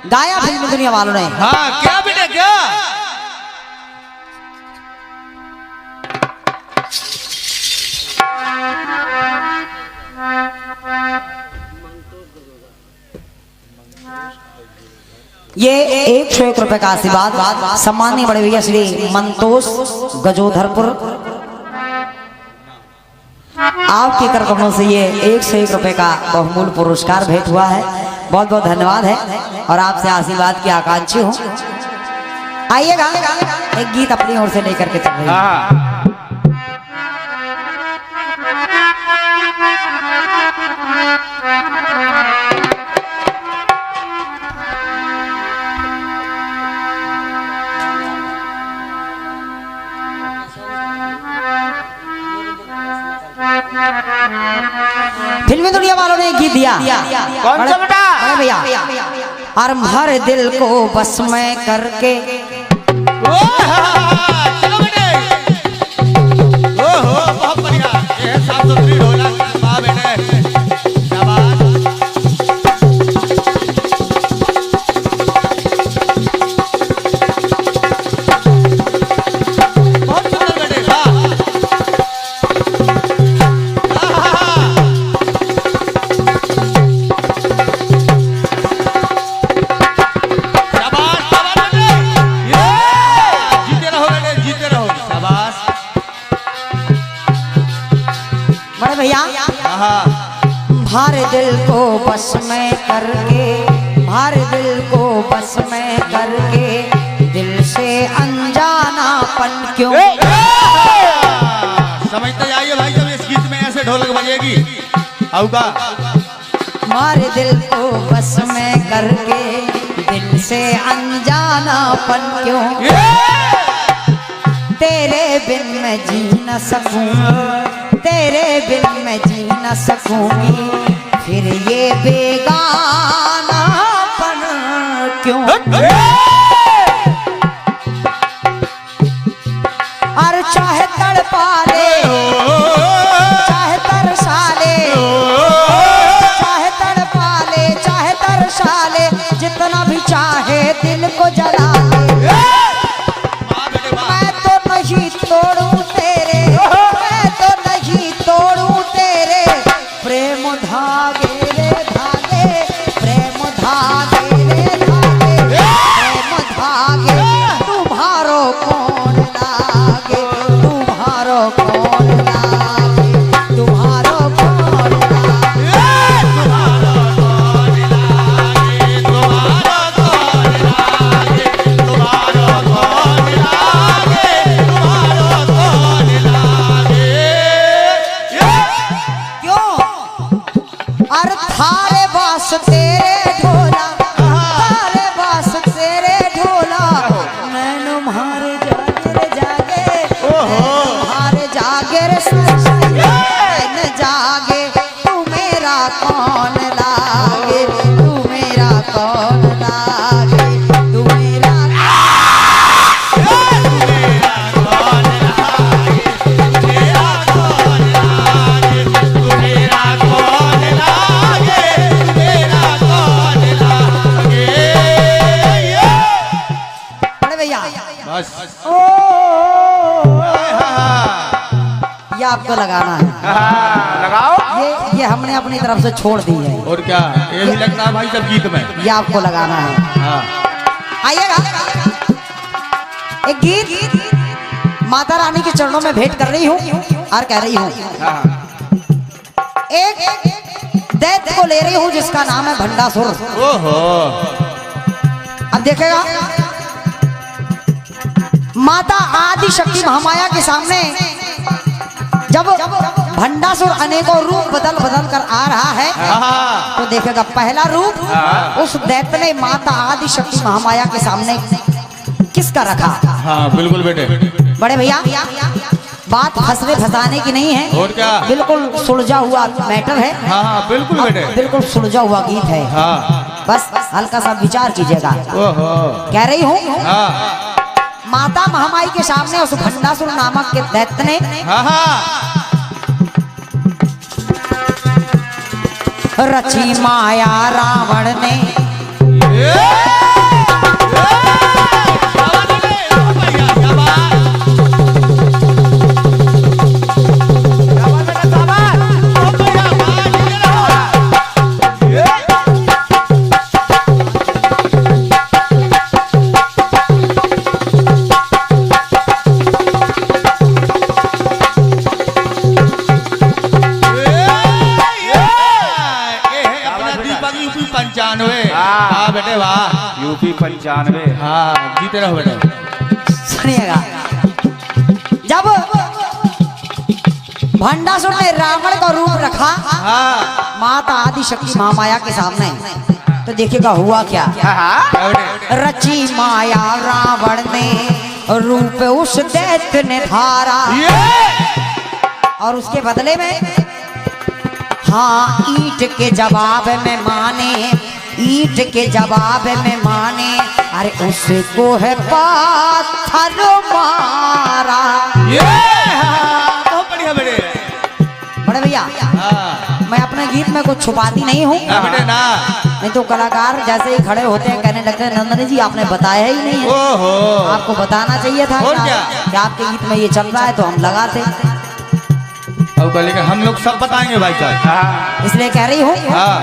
गाया फिल्मी दुनिया वालों ने। हाँ क्या बेटे क्या? ये 101 रुपए का आशीर्वाद सम्माननीय बड़े भैया श्री मंतोष गजोधरपुर, आपके कर कमलों से ये 101 रुपए का बहुमूल्य पुरस्कार भेंट हुआ है। बहुत बहुत धन्यवाद है और आपसे आशीर्वाद की आकांक्षी हूँ। आइएगा एक गीत अपनी ओर से लेकर के चल रही है। फिल्मी दुनिया वालों ने गीत दिया। कौन सा बेटा? बड़े भैया और हर दिल को बस में करके। चलो बेटे। ओहो बहुत बढ़िया। ये साफ सुथरी ढोलक वाह बेटे शाबाश। बहुत सुंदर बेटे वाह। भार दिल को बस में करके, भार दिल को बस में करके, दिल से अनजानापन क्यों। समझते जाइए भाई, जब इस गीत में ऐसे ढोलक बजेगी आऊगा। भार दिल को बस में करके, दिल से अनजानापन क्यों। तेरे बिन मैं जी न सकूं, तेरे बिन मैं जी न सकूंगी, फिर ये बेगानापन क्यों। और चाहे तड़पा ले, चाहे तरसा ले, चाहे तड़पा ले, चाहे तरसा ले, जितना भी चाहे दिल को जला ले, मैं तो नहीं तोड़ूं तेरे, मैं तो नहीं तोड़ूं तेरे प्रेम धागे रे धागे, प्रेम धागे रे धागे, प्रेम धागे। तुम्हारो कौन लागे, तुम्हारो कौन लागे, तुम्हारो कौन लागे, तुम्हारा कौन लागे, तुम्हारा कौन लागे, तुम्हारा कौन लागे, तुम्हारा कौन लागे। क्यों। और थारे बास तेरे ढोला, थारे बास तेरे ढोला, नैनो मारे जागे जागे, मारे जागे रे नैन जागे। तू मेरा कौन लागे, तू मेरा कौन लागे, तू मेरा बड़े भैया। बस ये आपको लगाना है, लगाओ। ये हमने अपनी तरफ से छोड़ दी है। और क्या ये भी लगता है भाई सब गीत में। ये आपको लगाना है। हाँ आइएगा एक गीत माता रानी के चरणों में भेंट कर रही हूँ और कह रही हूँ। एक दैत्य को ले रही हूँ जिसका नाम है भंडासुर। ओहो अब देखेगा माता आदि शक्ति महामाया के सामने जब भंडासुर अनेकों रूप बदल बदल कर आ रहा है तो देखेगा पहला रूप उस दैत्य ने माता आदि शक्ति महामाया के सामने किसका रखा। हाँ बिल्कुल बेटे। बड़े भैया बात फंसने फंसाने की नहीं है, और क्या बिल्कुल सुलझा हुआ मैटर है। हाँ बिल्कुल बेटे, बिल्कुल सुलझा हुआ गीत है। हाँ बस हल्का सा विचार कीजिएगा। ओहो कह रही हूँ हाँ माता महामाई के सामने उस भंडासुर नामक के दैत्य ने रची माया रावण ने यूपी 95। हाँ जीते रहो बेटे। सुनिएगा, जब भंडासुर ने रावण का रूप रखा हाँ माता आदि शक्ति महामाया के सामने, तो देखिएगा हुआ क्या। रची माया रावण ने रूप उस दैत्य ने धारा, और उसके बदले में हाँ ईंट के जवाब में माने, ईंट के जवाब में माने, अरे उसको है पत्थर मारा। बहुत बढ़िया बेटे। बड़े भैया मैं अपने गीत में कुछ छुपाती नहीं हूँ ना बेटे ना। नहीं तो कलाकार जैसे ही खड़े होते हैं कहने लगते हैं नंदनी जी आपने बताया ही नहीं है। ओहो आपको बताना चाहिए था और क्या? कि आपके गीत में ये चल रहा है तो हम लगाते। अब कल के हम लोग सब बताएंगे भाई साहब। इसलिए कह रही हूँ हाँ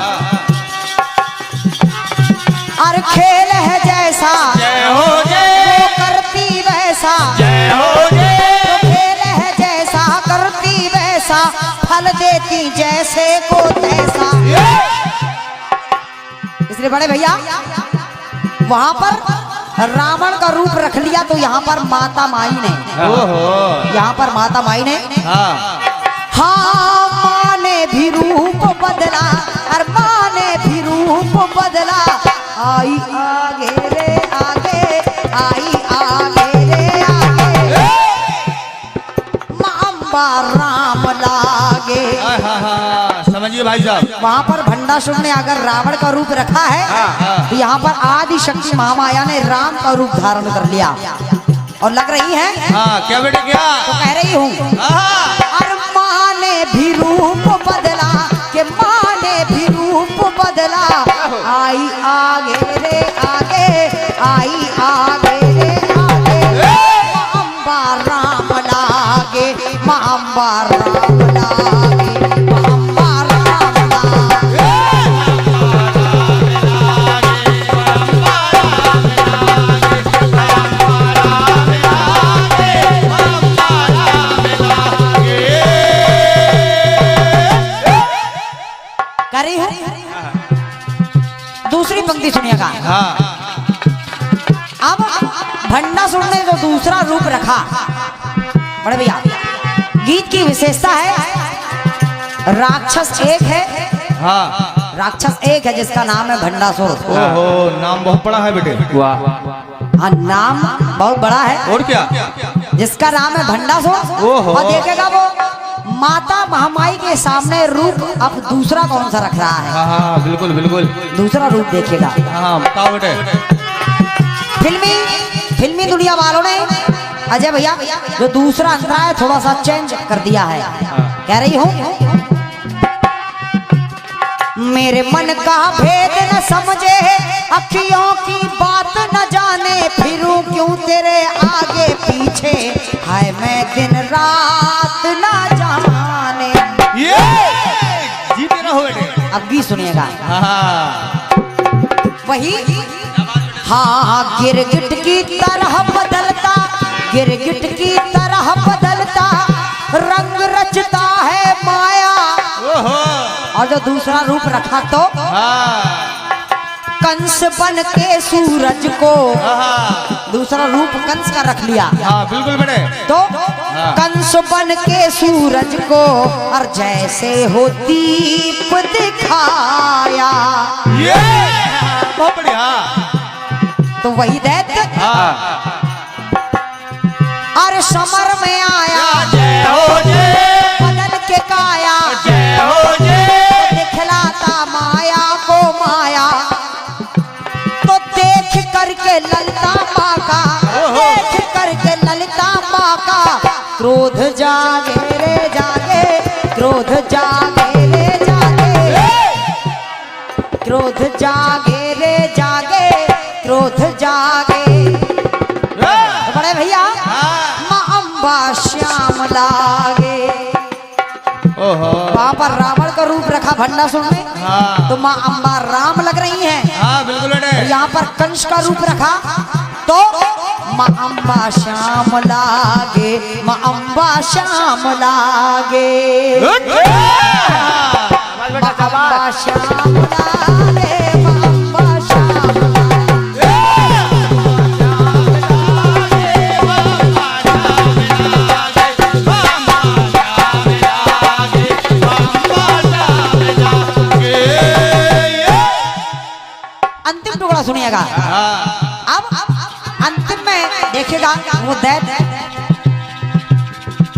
और खेल है जैसा जय हो जय वो करती वैसा, जय हो जय। तो खेल है जैसा करती वैसा, फल देती जैसे को तैसा। इसलिए बड़े भैया वहां पर रावण का रूप रख लिया, तो यहाँ पर माता माई ने, ओहो यहाँ पर माता माई ने हाँ हाँ माँ ने भी रूप बदला, और माँ ने भी रूप बदला, आई आगे रे आगे, आई आगे रे आगे, माँ अम्बा राम लागे। समझिए भाई साहब। वहाँ पर भंडासुर ने अगर रावण का रूप रखा है तो यहाँ पर आदि शक्ति महामाया ने राम का रूप धारण कर लिया, और लग रही है हाँ क्या बेटे क्या? तो कह रही हूँ और माँ ने भी रूप बदला, कि माँ ने भी रूप बदला, आई आगे रे आगे, आई आगे रे आगे, माँ अम्बा राम लागे, माँ अम्बा राम लागे, माँ अम्बा राम लागे। करी है दूसरी पंक्ति सुनिएगा। हाँ अब भंडासुर ने जो दूसरा रूप रखा, बड़े भैया गीत की विशेषता है राक्षस एक है, हाँ राक्षस एक है जिसका नाम है भंडासुर। ओहो नाम बहुत बड़ा है बेटे। वाह हाँ नाम बहुत बड़ा है, और क्या? जिसका नाम है भंडासुर। ओहो। और देखेगा वो माता महामाई के सामने रूप अब दूसरा कौन सा रख रहा है। हाँ हाँ बिल्कुल बिल्कुल। दूसरा रूप देखिएगा। हाँ बताओ बेटे। फिल्मी दुनिया वालों ने अजय भैया जो दूसरा अंतरा है थोड़ा सा चेंज कर दिया है। कह रही हूँ मेरे मन का भेद न समझे, अखियों की बात न जाने, फिरूं क्यों तेरे आगे पीछे, हाय मैं दिन रात न जाने। ये जीते रहो बेटे। अब भी सुनिएगा हाँ वही हाँ गिरगिट की तरह बदलता, गिरगिट की तरह बदलता, रंग रचता है माया। ओहो और जो दूसरा रूप रखा तो हाँ कंस बन के सूरज को, हाँ दूसरा रूप कंस का रख लिया हाँ बिल्कुल बेटे। तो कंस बन के सूरज को, और जैसे हो दीप दिखाया। ये बहुत बढ़िया। तो वही दैत्य हाँ अरे समर में आया, जय हो जय, बदल के काया, जय हो जय। दिखलाता माया को माया, तो देख करके ललिता माँ का, देख करके ललिता माँ का, क्रोध जागे रे जागे, क्रोध जागे रे जागे, क्रोध जागे रे जागे, जागे। तो बड़े भैया माँ अम्बा श्याम लागे। ओहो वहाँ पर रावण का रूप रखा भंडासुर ने, हाँ तो माँ अम्बा राम लग रही हैं। हाँ बिल्कुल बेटे। यहाँ पर कंस का रूप रखा तो माँ अम्बा श्याम लागे, माँ अम्बा श्याम लागे, माँ अम्बा श्याम लागे, माँ अम्बा श्याम अंतिम टुकड़ा सुनिएगा। अब अंतिम में देखिएगा वो दैत्य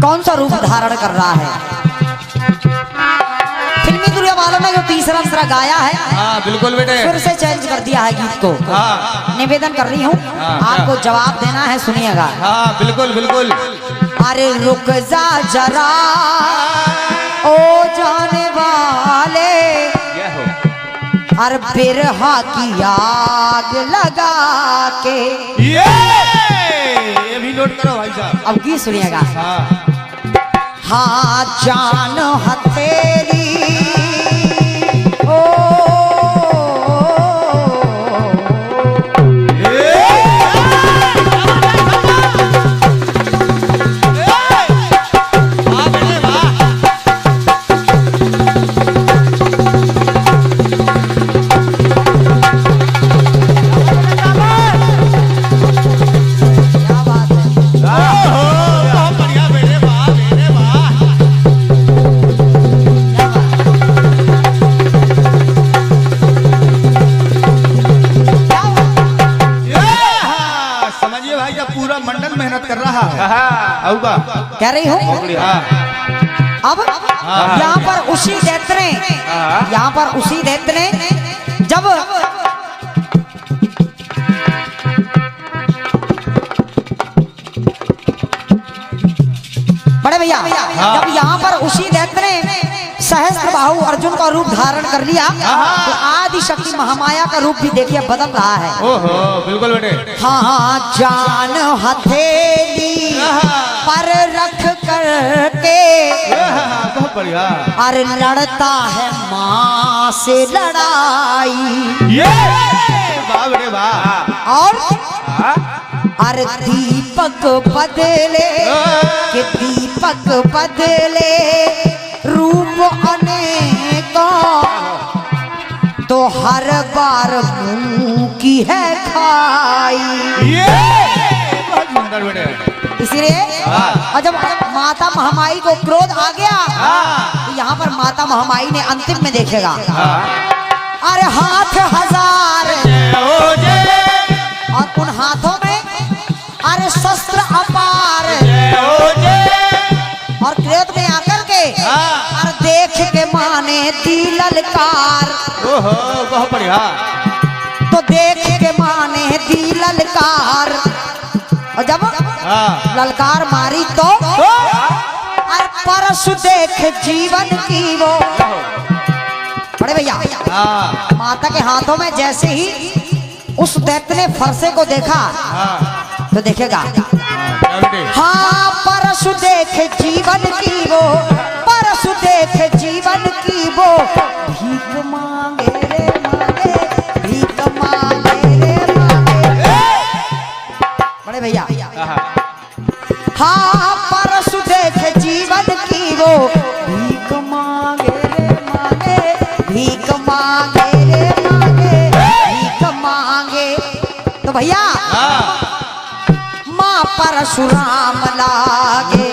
कौन सा रूप धारण कर रहा है। फिल्मी दुनिया वालों ने जो तीसरा अंतरा गाया है, हाँ बिल्कुल बेटे। फिर से चेंज कर दिया है गीत को। हाँ निवेदन कर रही हूँ, आपको जवाब देना है, सुनिएगा। हाँ बिल्कुल बिल्कुल। अरे रुक जा जरा ओ जाने वाले, अरे बिरहा की आग लगा के। ये भी नोट करो भाई साहब। अब गीत सुनिएगा। हाँ हाँ जान हथेली ओ क्या बात है। समझिए भाई जब पूरा मंडल मेहनत कर रहा है। औगा कह रही हूँ हाँ अब यहाँ पर उसी दैत्य ने, यहाँ पर उसी दैत्य ने जब बड़े भैया जब यहाँ पर उसी दैत्य ने सहस्त्र बाहु अर्जुन का रूप धारण कर लिया, तो आदि शक्ति महामाया का रूप भी देखिए बदल रहा है। ओहो बिल्कुल बेटे। हाँ जान हथेली पर रख करके, बहुत बढ़िया। अरे लड़ता है माँ से लड़ाई। ये वाह बेटे वाह। और अरे दीपक बदले कि दीपक बदले रूप अनेकों, तो हर बार मुंह की है खाई। ये बहुत सुंदर बेटे। इसीलिए और जब माता महामाई को क्रोध आ गया, तो यहाँ पर माता महामाई ने अंतिम में देखेगा, अरे हाथ हजार और उन हाथों में अरे शस्त्र अपार, और क्रोध में आकर के और देख के माने दी ललकार। ओहो बहुत बढ़िया। तो देख के माने दी ललकार, और जब ललकार मारी तो और परसु देख जीवन की वो। बड़े भैया माता के हाथों में जैसे ही उस दैत्य ने फरसे को देखा, तो देखेगा हाँ परसु देख जीवन की वो, परसु देख जीवन की वो, भीख मांगे रे मांगे, भीख मांगे रे मांगे। बड़े भैया हाँ परसु देख जीवन की वो, भीख मांगे रे मांगे, भीख मांगे रे मांगे, भीख मांगे। तो भैया माँ परशुराम लागे,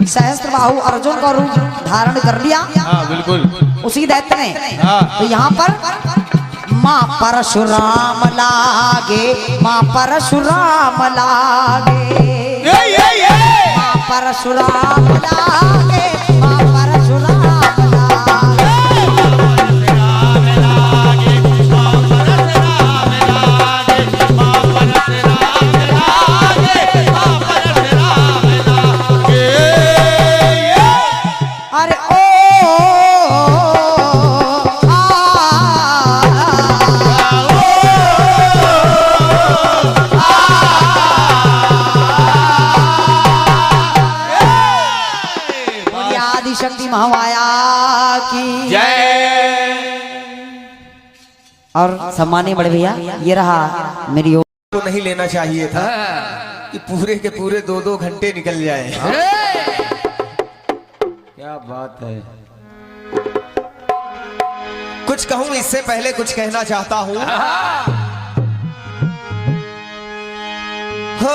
सहस्त्र बाहु अर्जुन का रूप धारण कर लिया बिल्कुल उसी दैत्य ने। तो यहाँ पर माँ परशुराम लागे, माँ परशुराम लागे, माँ परशुराम लागे, माँ परशुराम लागे। अरे ओ आदिशक्ति महामाया की जय। और सम्मानीय बड़े भैया, ये रहा मेरी तो नहीं लेना चाहिए था कि पूरे के पूरे 2-2 घंटे निकल जाए। क्या बात है। कुछ कहूं इससे पहले कुछ कहना चाहता हूं। हो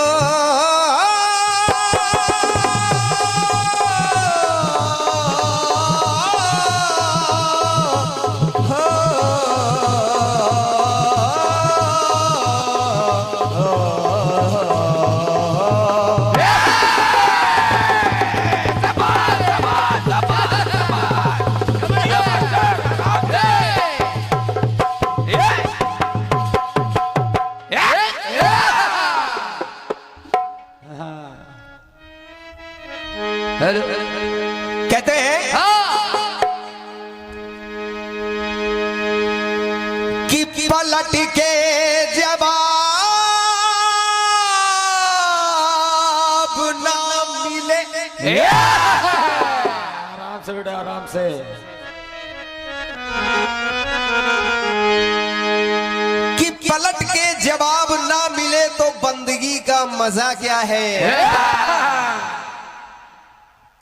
कहते हैं कि पलट के जवाब ना मिले। आराम से बेटा, आराम से। कि पलट के जवाब ना मिले तो बंदगी का मजा क्या है।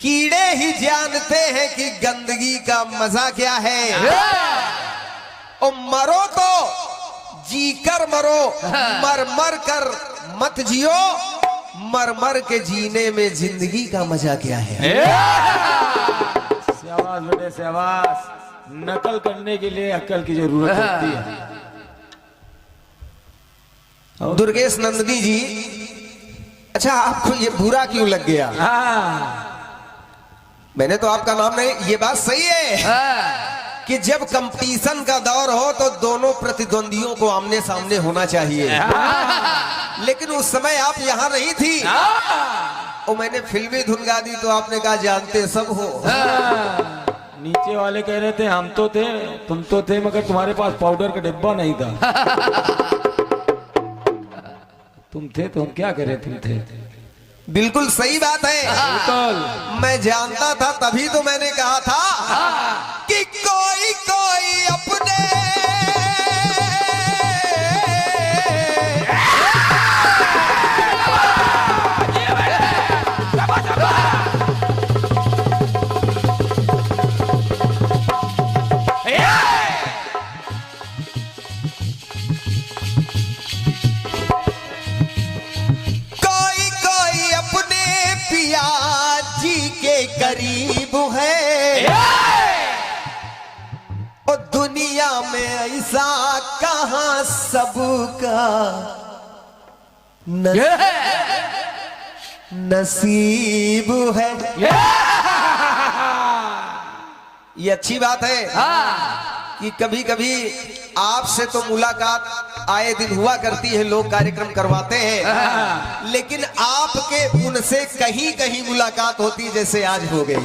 कीड़े ही जानते हैं कि गंदगी का मजा क्या है। और मरो तो जी कर मरो, मर मर कर मत जियो। मर मर के जीने में जिंदगी का मजा क्या है। शाबाश बेटे शाबाश। नकल करने के लिए अक्ल की जरूरत होती है। दुर्गेश नंदनी जी, अच्छा आपको ये बुरा क्यों लग गया। मैंने तो आपका नाम नहीं, ये बात सही है कि जब कंपटीशन का दौर हो तो दोनों प्रतिद्वंदियों को आमने सामने होना चाहिए। लेकिन उस समय आप यहाँ नहीं थी और मैंने फिल्मी धुन गा दी तो आपने कहा जानते सब हो। नीचे वाले कह रहे थे हम तो थे, तुम तो थे, मगर तुम्हारे पास पाउडर का डिब्बा नहीं था। तुम थे तो हम क्या करें, तुम थे। बिल्कुल सही बात है। मैं जानता था तभी तो मैंने कहा था कि कोई कोई अपने करीब है। और दुनिया में ऐसा कहां सबका नसीब है। ये अच्छी बात है कि कभी कभी आपसे तो मुलाकात आए दिन हुआ करती है, लोग कार्यक्रम करवाते हैं, लेकिन आपके उनसे कहीं कहीं मुलाकात होती जैसे आज हो गई।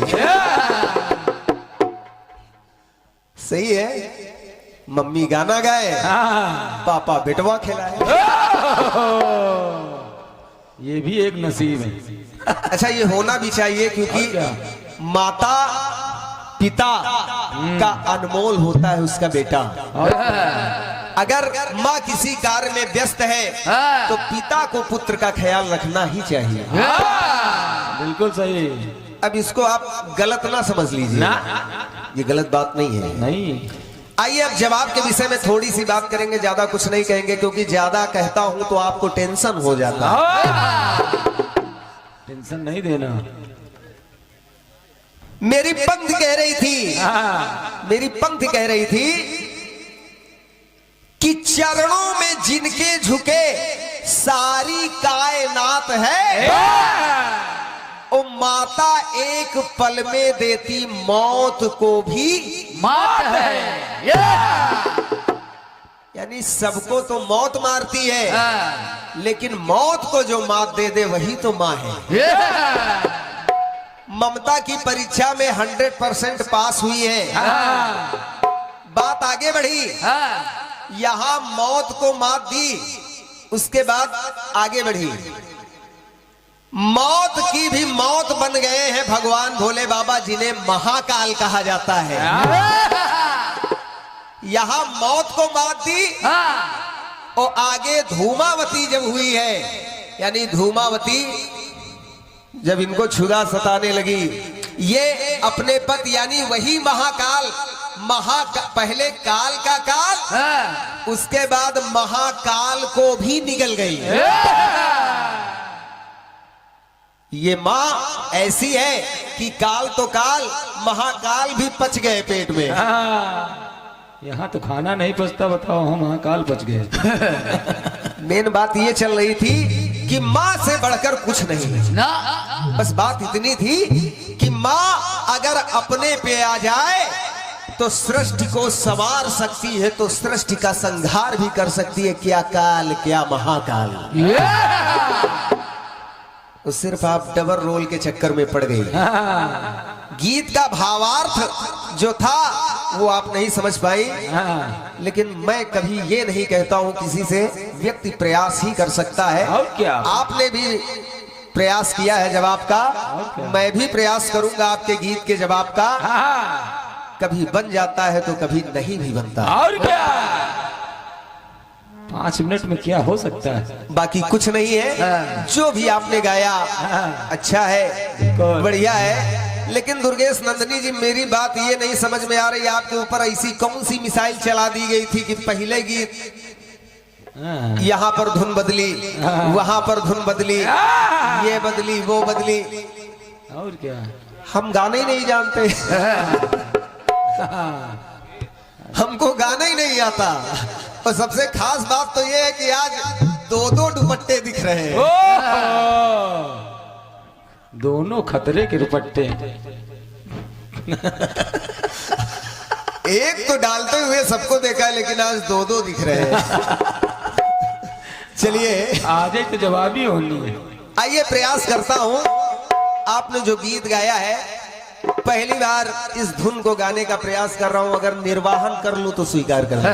सही है। मम्मी गाना गाए, पापा बेटवा खिलाए। ये भी एक नसीब है। अच्छा ये होना भी चाहिए क्योंकि माता पिता का अनमोल होता है उसका बेटा। अगर माँ किसी कार्य में व्यस्त है तो पिता को पुत्र का ख्याल रखना ही चाहिए। बिल्कुल सही। अब इसको आप गलत ना समझ लीजिए, ये गलत बात नहीं है। नहीं। आइए अब जवाब के विषय में थोड़ी सी बात करेंगे, ज्यादा कुछ नहीं कहेंगे क्योंकि ज्यादा कहता हूं तो आपको टेंशन हो जाता है। टेंशन नहीं देना। मेरी पंक्ति कह रही थी, मेरी पंक्ति कह रही थी कि चरणों में जिनके झुके सारी कायनात है, ओ माता एक पल में देती मौत को भी मात है। यानी सबको तो मौत मारती है, लेकिन मौत को जो मात दे दे वही तो माँ है। ममता की परीक्षा में 100% पास हुई है। बात आगे बढ़ी, यहां मौत को मात दी, उसके बाद आगे बढ़ी। मौत की भी मौत बन बन गए हैं भगवान भोले बाबा, जिन्हें महाकाल कहा जाता है। यहाँ मौत को मात दी और आगे धूमावती जब हुई है, यानी धूमावती जब इनको क्षुधा सताने लगी, ये अपने पति यानी वही महाकाल, पहले काल का काल, उसके बाद महाकाल को भी निगल गई। ये माँ ऐसी है कि काल तो काल, महाकाल भी पच गए पेट में। यहाँ तो खाना नहीं पचता, बताओ हम महाकाल पच गए। मेन बात ये चल रही थी कि माँ से बढ़कर कुछ नहीं ना। बस बात इतनी थी कि माँ अगर अपने पे आ जाए तो सृष्टि को संवार सकती है, तो सृष्टि का संहार भी कर सकती है। क्या काल, क्या महाकाल। तो सिर्फ आप डबल रोल के चक्कर में पड़ गई। गीत का भावार्थ जो था वो आप नहीं समझ पाई, लेकिन मैं कभी ये नहीं कहता हूं किसी से, व्यक्ति प्रयास ही कर सकता है। और क्या आपने भी प्रयास किया है जवाब का, मैं भी प्रयास करूंगा आपके गीत के जवाब का। कभी बन जाता है तो कभी नहीं भी बनता। और क्या 5 मिनट में क्या हो सकता है। बाकी कुछ नहीं है, जो भी आपने गाया अच्छा है, बढ़िया है। लेकिन दुर्गेश नंदनी जी, मेरी बात ये नहीं समझ में आ रही, आपके ऊपर ऐसी कौन सी मिसाइल चला दी गई थी कि पहले गीत यहाँ पर धुन बदली, वहां पर धुन बदली, ये बदली, वो बदली। और क्या, हम गाने ही नहीं जानते। हमको गाना ही नहीं आता। और सबसे खास बात तो ये है कि आज 2-2 दुपट्टे दिख रहे हैं। दोनों खतरे के दुपट्टे। एक तो डालते हुए सबको देखा है, लेकिन आज 2-2 दिख रहे हैं। चलिए आधे तो जवाबी होनी है। आइए प्रयास करता हूं। आपने जो गीत गाया है, पहली बार इस धुन को गाने का प्रयास कर रहा हूं, अगर निर्वाहन कर लूं तो स्वीकार कर लूं।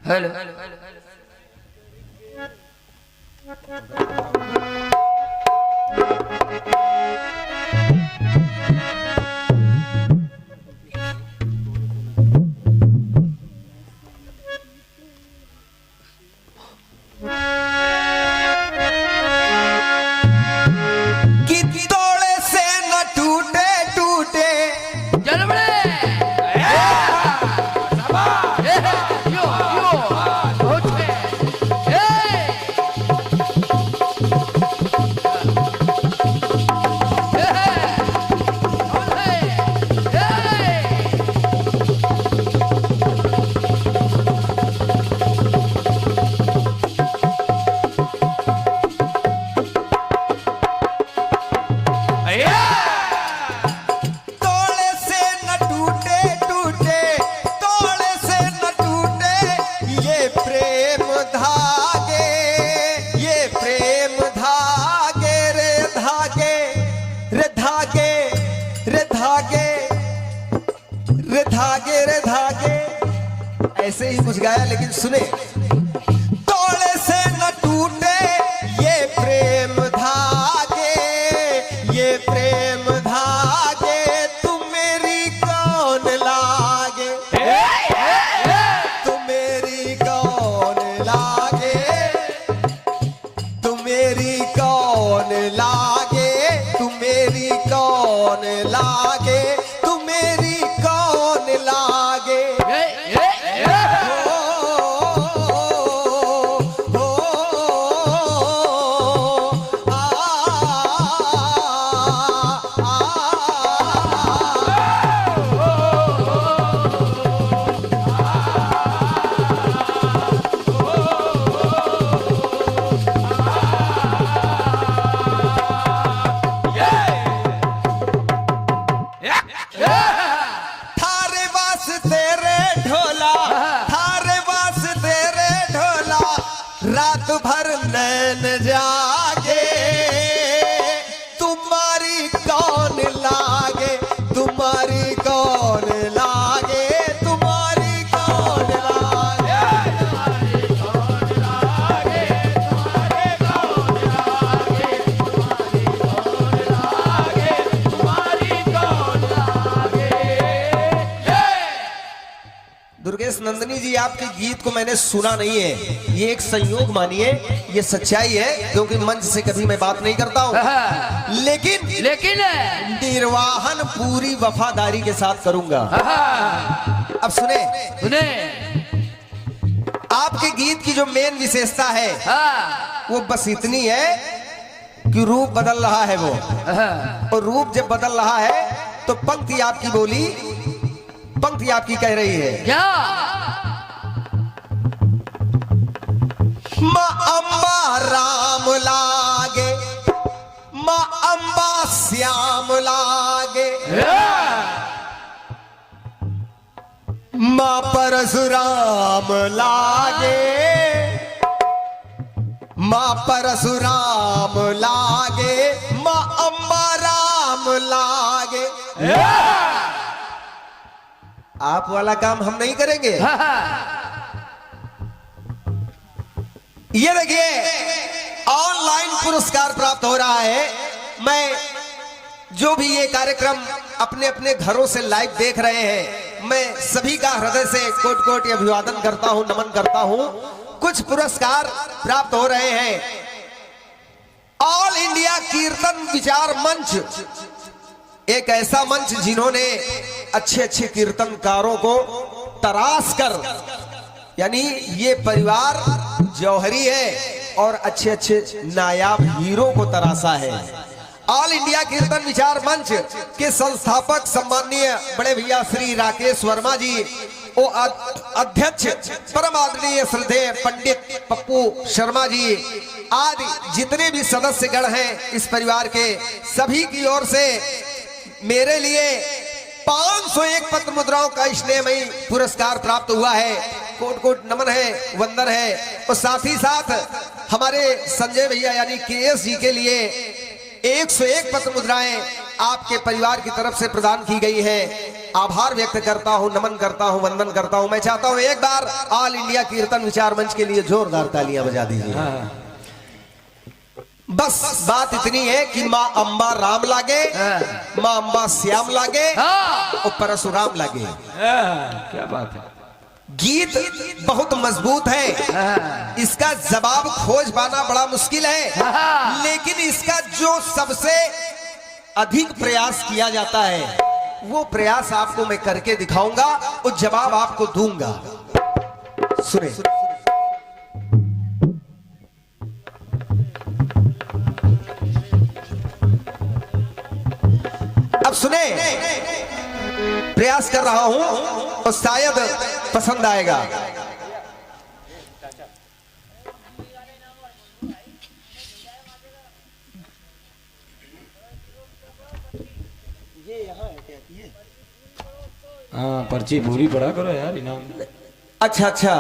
हेलो रे धागे, ऐसे ही कुछ गाया, लेकिन सुने। तोड़े से न टूटे ये प्रेम धागे, ये प्रेम धागे, तुम मेरी कौन लागे, तुम मेरी कौन लागे, तुम मेरी कौन लागे, तुम मेरी कौन लागे, तुम मेरी कौन लागे। रात भर नैन जागे, तुम्हारी कौन लागे, तुम्हारी कौन लागे, तुम्हारी कौन लागे, तुम्हारी कौन लागे, तुम्हारी नंदिनी जी, आपके गीत को मैंने सुना नहीं है, ये एक संयोग मानिए, ये सच्चाई है, क्योंकि मंच से कभी मैं बात नहीं करता हूँ, लेकिन निर्वाहन पूरी वफादारी के साथ करूंगा। अब सुने आपके गीत की जो मेन विशेषता है वो बस इतनी है कि रूप बदल रहा है वो, और रूप जब बदल रहा है तो पंक्ति आपकी बोली, पंक्ति आपकी कह रही है क्या? माँ अम्बा राम लागे, माँ अम्बा श्याम लागे, माँ परशुराम लागे, माँ परशुराम लागे, माँ अम्बा राम लागे। आप वाला काम हम नहीं करेंगे। ये देखिए ऑनलाइन पुरस्कार प्राप्त हो रहा है। मैं जो भी ये कार्यक्रम अपने अपने घरों से लाइव देख रहे हैं, मैं सभी का हृदय से कोटि कोटि अभिवादन करता हूं, नमन करता हूं। कुछ पुरस्कार प्राप्त हो रहे हैं। ऑल इंडिया कीर्तन विचार मंच एक ऐसा मंच जिन्होंने अच्छे अच्छे कीर्तनकारों को तराश कर, यानी ये परिवार जौहरी है और अच्छे अच्छे नायाब हीरो को तराशा है। ऑल इंडिया कीर्तन विचार मंच के संस्थापक सम्माननीय बड़े भैया श्री राकेश वर्मा जी, ओ अध्यक्ष परम आदरणीय श्रद्धेय पंडित पप्पू शर्मा जी, आदि जितने भी सदस्यगण हैं इस परिवार के, सभी की ओर से मेरे लिए 501 पत्र मुद्राओं का स्नेहमयी पुरस्कार प्राप्त हुआ है। कोट कोट नमन है, वंदन है। और साथ ही साथ हमारे संजय भैया यानी केएस जी के लिए 101 पत्र मुद्राएं आपके परिवार की तरफ से प्रदान की गई है। आभार व्यक्त करता हूं, नमन करता हूं, वंदन करता हूं। मैं चाहता हूं एक बार ऑल इंडिया कीर्तन विचार मंच के लिए जोरदार तालियां बजा दीजिए। बस बात इतनी है कि माँ अम्बा राम लागे, माँ अम्बा श्याम लागे और परशुराम लागे। क्या बात है। गीत बहुत मजबूत है, इसका जवाब खोज पाना बड़ा मुश्किल है, लेकिन इसका जो सबसे अधिक प्रयास किया जाता है वो प्रयास आपको मैं करके दिखाऊंगा और जवाब आपको दूंगा। सुने अब सुने, प्रयास कर रहा हूं और शायद पसंद आएगा। हाँ, पर्ची पूरी पढ़ा करो यार, इनाम। अच्छा अच्छा।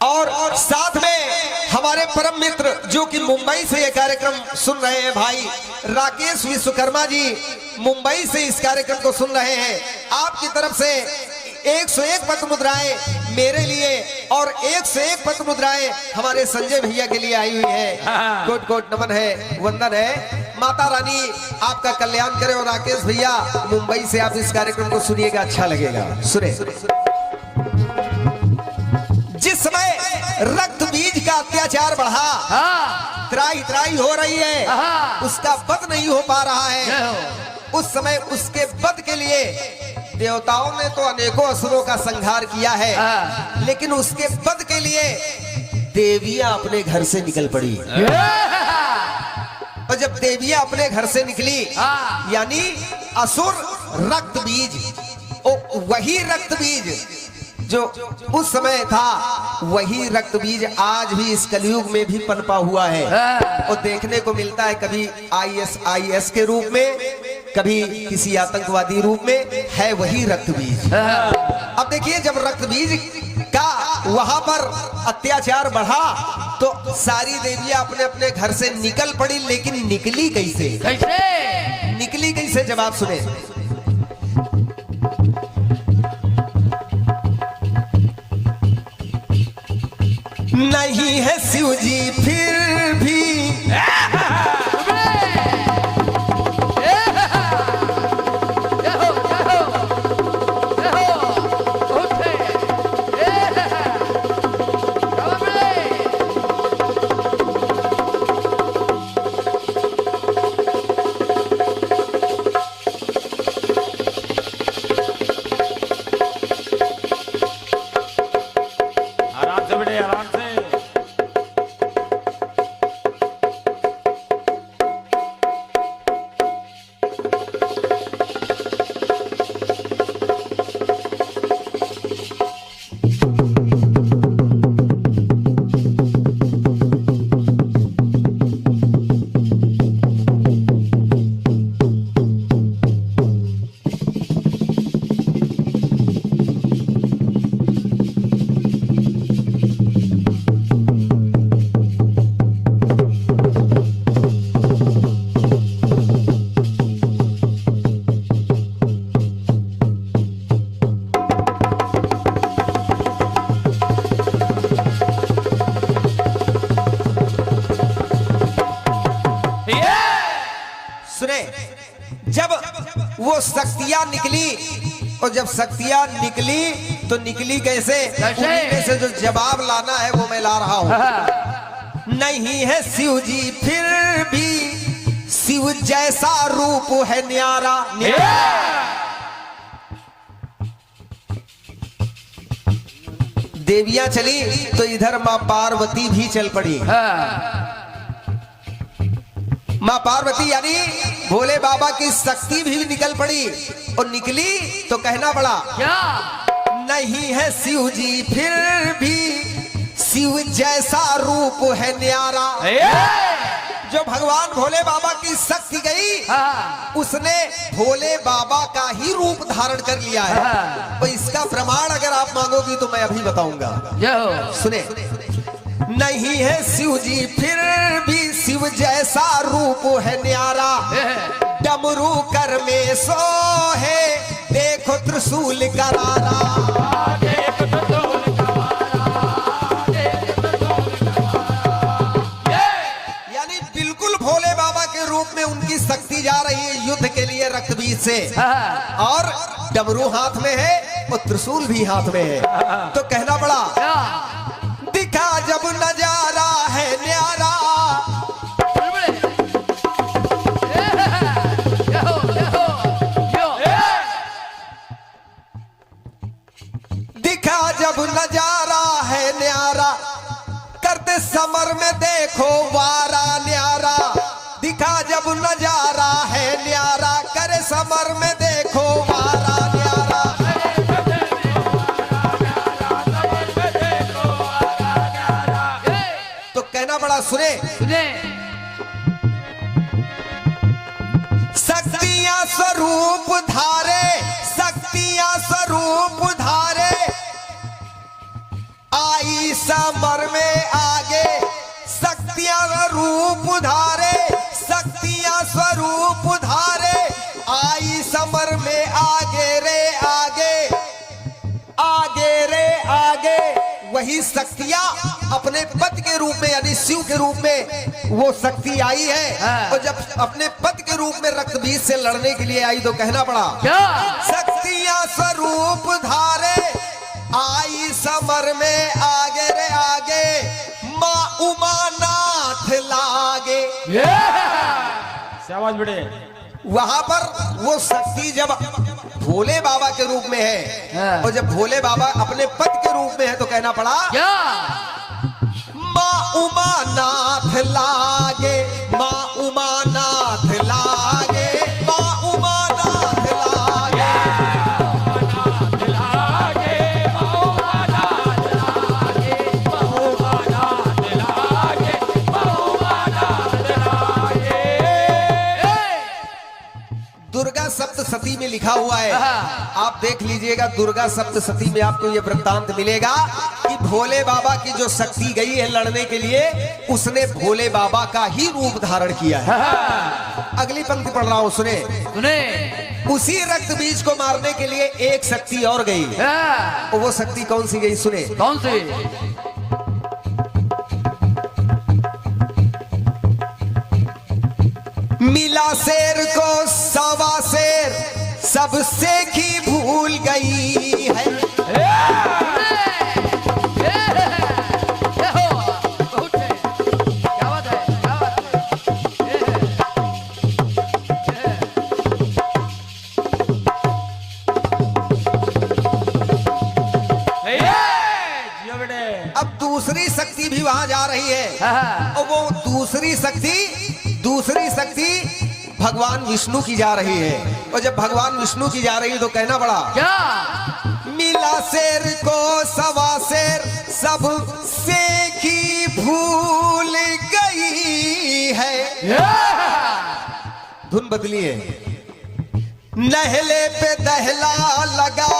और साथ में हमारे परम मित्र जो कि मुंबई से ये कार्यक्रम सुन रहे हैं, भाई राकेश विश्वकर्मा जी मुंबई से इस कार्यक्रम को सुन रहे हैं। आपकी तरफ से 101 पत्र मुद्राएं मेरे लिए और 101 पत्र मुद्राएं हमारे संजय भैया के लिए आई हुई है। कोट कोट नमन है, वंदन है। माता रानी आपका कल्याण करे। और राकेश भैया मुंबई से आप इस कार्यक्रम को सुनिएगा, अच्छा लगेगा। सुने, जिस समय रक्त बीज का अत्याचार बढ़ा, त्राही त्राही हो रही है, उसका वध नहीं हो पा रहा है, उस समय उसके वध के लिए देवताओं ने तो अनेकों असुरों का संहार किया है, लेकिन उसके वध के लिए देवियां अपने घर से निकल पड़ी। और जब देवियां अपने घर से निकली, यानी असुर रक्त बीज, वही रक्त बीज जो उस समय था, वही रक्त बीज आज भी इस कलयुग में भी पनपा हुआ है और देखने को मिलता है। कभी ISIS के रूप में, कभी किसी आतंकवादी रूप में, है वही रक्त बीज। अब देखिए, जब रक्त बीज का वहां पर अत्याचार बढ़ा तो सारी देवियां अपने अपने घर से निकल पड़ी, लेकिन निकली कैसे? निकली कैसे? जवाब सुने। नहीं है शिव जी फिर भी वो शक्तियां निकली, और जब शक्तियां निकली तो निकली कैसे? उन्हीं में से जो जवाब लाना है वो मैं ला रहा हूं। नहीं है शिव जी फिर भी शिव जैसा रूप है न्यारा। देवियां चली तो इधर मां पार्वती भी चल पड़ी। मां पार्वती यानी भोले बाबा की शक्ति भी निकल पड़ी, और निकली तो कहना पड़ा क्या? नहीं है शिव जी फिर भी शिव जैसा रूप है न्यारा। जो भगवान भोले बाबा की शक्ति गई, उसने भोले बाबा का ही रूप धारण कर लिया है। तो इसका प्रमाण अगर आप मांगोगी तो मैं अभी बताऊंगा। सुने, नहीं है शिव जी फिर भी शिव जैसा रूप है न्यारा। डमरू कर में सो है देखो त्रिशूल करारा। यानी बिल्कुल भोले बाबा के रूप में उनकी शक्ति जा रही है युद्ध के लिए रक्तबीज से, और डमरू हाथ में है और त्रिशूल भी हाथ में है। तो कहना पड़ा दिखा जब नजारा है न्यारा। दिखा जब नजारा है न्यारा, करते समर में देखो वारा न्यारा। दिखा जब नजारा है न्यारा, करे समर में देखो वारा न्यारा। तो कहना बड़ा सुने, शक्तियां स्वरूप धारे, शक्तियां स्वरूप धारे, आई समर में आगे। शक्तियां रूप धारे, शक्तियां स्वरूप धारे, आई समर में आगे रे आगे, आगे रे आगे। वही शक्तियां अपने पति के रूप में यानी शिव के रूप में वो शक्ति आई है। और जब अपने पति के रूप में रक्तबीज से लड़ने के लिए आई तो कहना पड़ा क्या? शक्तियां स्वरूप धारे, आई समर में आगे रे आगे, माँ उमानाथ लागे। शाबाश बेटे। वहां पर वो शक्ति जब भोले बाबा के रूप में है, और जब भोले बाबा अपने पति के रूप में है तो कहना पड़ा क्या? माँ उमानाथ लागे, माँ उमानाथ लागे, माँ उमानाथ लागे। दुर्गा सप्तशती में लिखा हुआ है, आप देख लीजिएगा। दुर्गा सप्तशती में आपको ये वृत्तांत मिलेगा कि भोले बाबा की जो शक्ति गई है लड़ने के लिए, उसने भोले बाबा का ही रूप धारण किया है। अगली पंक्ति पढ़ रहा हूं, सुने सुने। उसी रक्तबीज को मारने के लिए एक शक्ति और गई, और वो शक्ति कौन सी गई? सुने कौन सी? मिला शेर को सवा शेर, सबसे की भूल गई है। अब दूसरी शक्ति भी वहां जा रही है, और वो दूसरी शक्ति भगवान विष्णु की जा रही है। और जब भगवान विष्णु की जा रही है तो कहना पड़ा क्या? मिला शेर को सवा शेर, सब से की भूल गई है। धुन बदली है। नहले पे दहला लगा,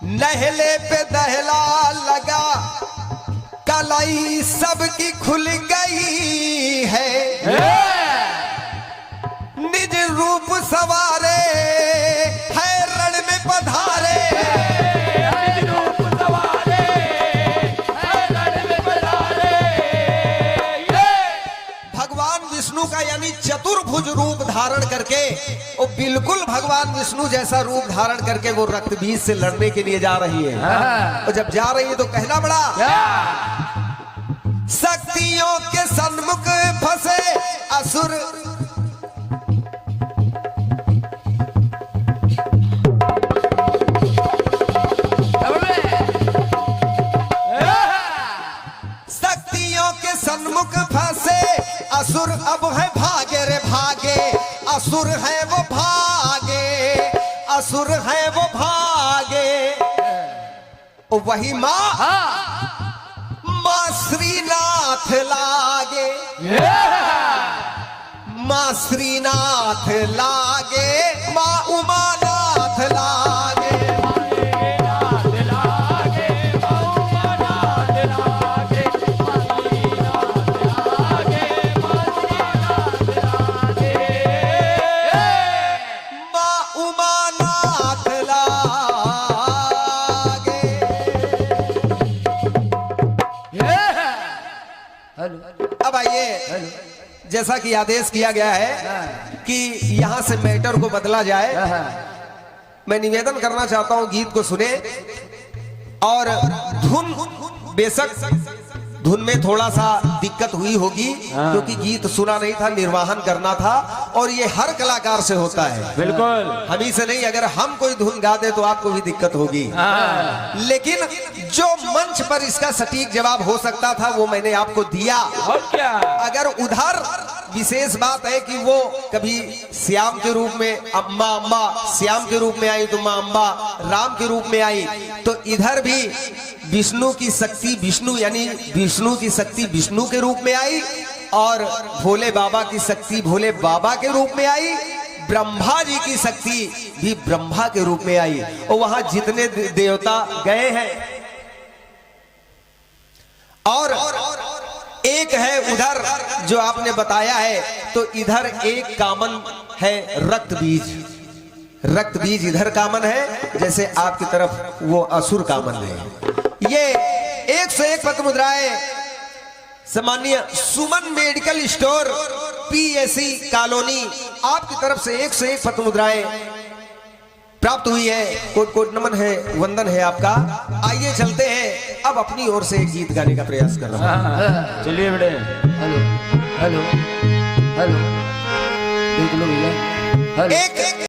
नहले पे दहला लगा, कलाई सबकी खुल गई है। निज रूप सवारे है रण में पधारे, निज रूप सवारे है रण में पधारे। भगवान विष्णु का का यानी चतुर्भुज रूप धारण करके वो बिल्कुल भगवान विष्णु जैसा रूप धारण करके वो रक्त बीज से लड़ने के लिए जा रही है। और जब जा रही है तो कहना बड़ा, शक्तियों के सन्मुख फंसे असुर, शक्तियों के सन्मुख फंसे असुर अब है भागे रे भागे, असुर है वो भागे, असुर है वो भागे। वही माँ माँ श्रीनाथ लागे, माँ श्रीनाथ लागे, माँ उमानाथ लागे। अब आइए, जैसा कि आदेश किया गया है कि यहां से मैटर को बदला जाए, मैं निवेदन करना चाहता हूं गीत को सुने और धुन, बेशक धुन में थोड़ा सा दिक्कत हुई होगी क्योंकि गीत सुना नहीं था, निर्वाहन करना था और ये हर कलाकार से होता है, बिल्कुल हम ही से नहीं। अगर हम कोई धुन गा दे तो आपको भी दिक्कत होगी, लेकिन जो मंच पर इसका सटीक जवाब हो सकता था वो मैंने आपको दिया। और क्या, अगर उधर विशेष बात है कि वो कभी श्याम के रूप में अम्मा अम्मा श्याम के रूप में आई तो माँ अम्बा राम के रूप में आई, तो इधर भी विष्णु की शक्ति विष्णु यानी विष्णु की शक्ति विष्णु के रूप में आई और भोले बाबा की शक्ति भोले बाबा के रूप में आई, ब्रह्मा जी की शक्ति भी ब्रह्मा के रूप में आई। और वहां जितने देवता गए हैं और एक है उधर जो आपने बताया है, तो इधर एक कामन है रक्त बीज, रक्त बीज इधर कामन है, जैसे आपकी तरफ वो असुर कामन है। ये 101 पत्र मुद्राएं सामान्य सुमन मेडिकल स्टोर पीएसी कॉलोनी आपकी तरफ से 101 पत्र मुद्राएं प्राप्त हुई है। कोट कोट नमन है, वंदन है आपका। आइए चलते हैं, अब अपनी ओर से एक गीत गाने का प्रयास कर रहा हूं। चलिए बेटे। हेलो हेलो हेलो, देख लो भैया, हेलो। एक